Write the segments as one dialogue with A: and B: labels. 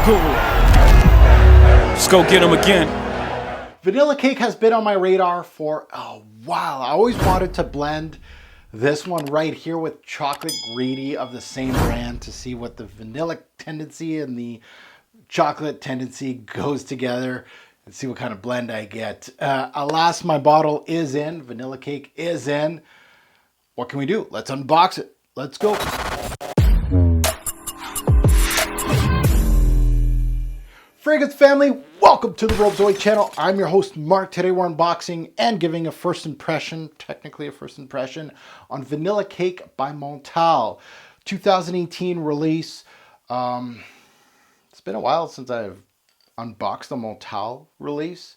A: Let's go get him again.
B: Vanilla cake has been on my radar for a while. I always wanted to blend this one right here with chocolate greedy of the same brand to see what the vanilla tendency and the chocolate tendency goes together and see what kind of blend I get. Alas, my bottle is in. Vanilla cake is in. What can we do? Let's unbox it. Let's go. Fragrance family, welcome to the Robe Zoe channel. I'm your host, Mark. Today we're unboxing and giving a first impression, technically a first impression, on Vanilla Cake by Montale. 2018 release. It's been a while since I've unboxed a Montale release.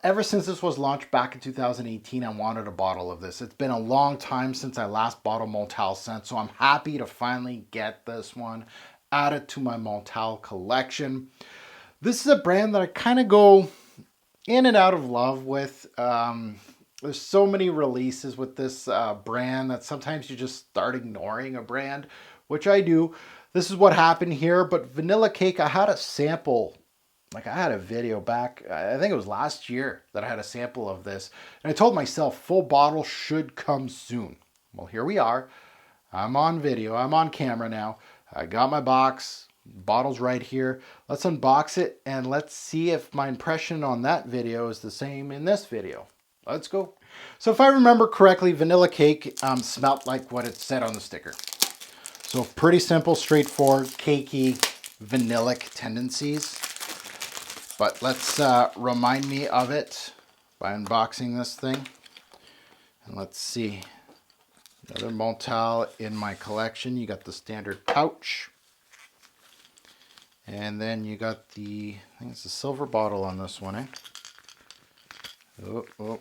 B: Ever since this was launched back in 2018, I wanted a bottle of this. It's been a long time since I last bought a Montale scent, so I'm happy to finally get this one added to my Montale collection. This is a brand that I kind of go in and out of love with. There's so many releases with this brand that sometimes you just start ignoring a brand, which I do. This is what happened here, but Vanilla Cake, I had a sample. Like I had a video back, I think it was last year that I had a sample of this. And I told myself full bottle should come soon. Well, here we are. I'm on video, I'm on camera now. I got my box. Bottle's right here. Let's unbox it and let's see if my impression on that video is the same in this video. Let's go. So if I remember correctly, Vanilla Cake smelled like what it said on the sticker. So pretty simple, straightforward, cakey, vanillic tendencies. But let's remind me of it by unboxing this thing. And let's see. Another Montale in my collection. You got the standard pouch. And then you got the, I think it's a silver bottle on this one, eh? Oh,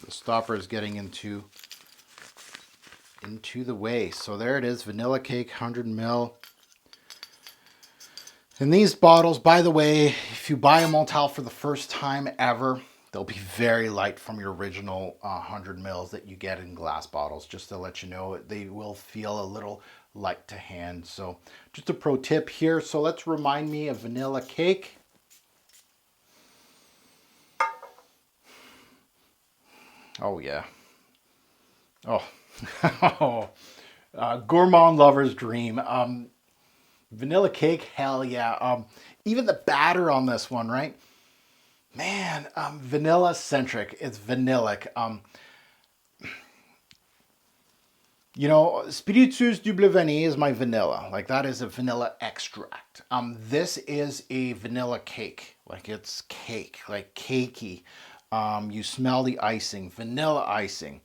B: the stopper is getting into the way. So there it is, Vanilla Cake, 100 ml. And these bottles, by the way, if you buy a Montale for the first time ever, they'll be very light from your original 100 mils that you get in glass bottles. Just to let you know, they will feel a little light to hand. So just a pro tip here. So let's remind me of Vanilla Cake. Oh yeah. Oh, Gourmand lover's dream. Vanilla Cake, hell yeah. Even the batter on this one, right? Man, vanilla centric. It's vanillic. You know, Spiritueuse Double Vanille is my vanilla. Like that is a vanilla extract. This is a vanilla cake. Like it's cake, like cakey. You smell the icing, vanilla icing.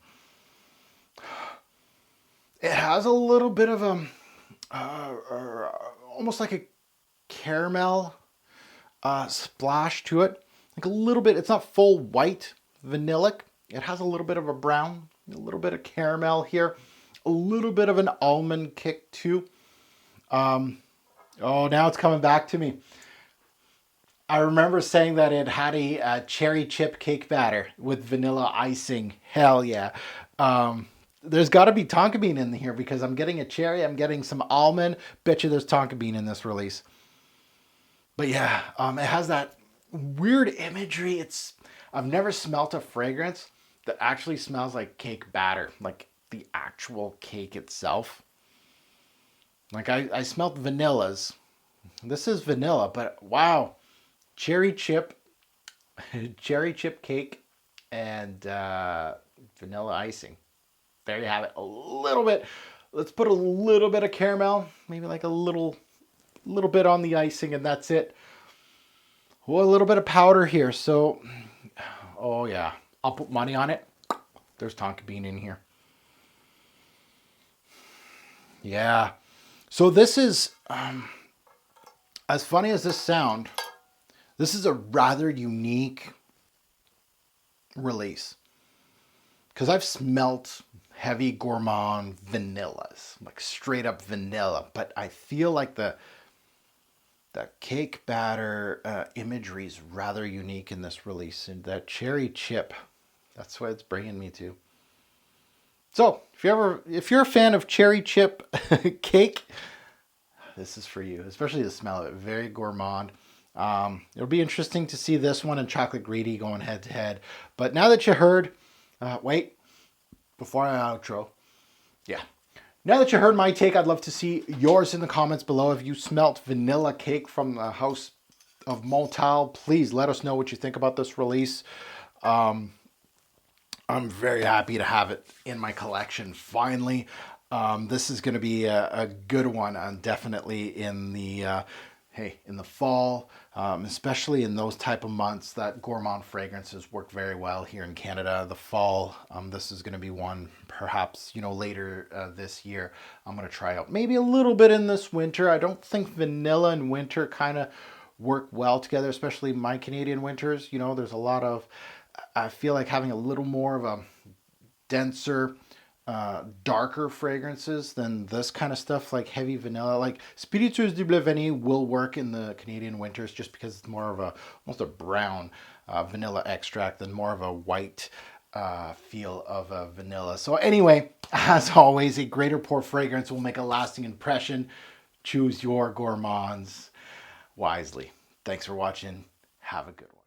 B: It has a little bit of almost like a caramel splash to it. Like a little bit, it's not full white vanillic. It has a little bit of a brown, a little bit of caramel here. A little bit of an almond kick too. Oh, now it's coming back to me. I remember saying that it had a cherry chip cake batter with vanilla icing. Hell yeah. There's got to be tonka bean in here because I'm getting a cherry. I'm getting some almond. Bet you there's tonka bean in this release. But yeah, it has that weird imagery. I've never smelt a fragrance that actually smells like cake batter. Like the actual cake itself. Like I smelled vanillas. This is vanilla, but wow. Cherry chip cake and vanilla icing. There you have it. A little bit. Let's put a little bit of caramel, maybe like a little bit on the icing, and that's it. Well, a little bit of powder here. So, oh yeah, I'll put money on it. There's tonka bean in here. Yeah. So this is, as funny as this sound, this is a rather unique release. Because I've smelt heavy Gourmand vanillas, like straight up vanilla. But I feel like the cake batter imagery is rather unique in this release. And that cherry chip, that's what it's bringing me to. So if you're a fan of cherry chip cake, this is for you, especially the smell of it. Very gourmand. It'll be interesting to see this one and Chocolate Greedy going head to head. But now that you heard, wait, before I outro, yeah. Now that you heard my take, I'd love to see yours in the comments below. If you smelt vanilla cake from the house of Montale, please let us know what you think about this release. I'm very happy to have it in my collection finally. This is going to be a good one, and definitely in the in the fall, especially in those type of months that gourmand fragrances work very well here in Canada. The fall, this is going to be one perhaps later this year. I'm going to try out maybe a little bit in this winter. I don't think vanilla and winter kind of work well together, especially my Canadian winters. There's a lot of, I feel like having a little more of a denser, darker fragrances than this kind of stuff, like heavy vanilla. Like Spiritueuse de Bleu Vanille will work in the Canadian winters just because it's more of almost a brown vanilla extract than more of a white feel of a vanilla. So anyway, as always, a greater pour fragrance will make a lasting impression. Choose your gourmands wisely. Thanks for watching. Have a good one.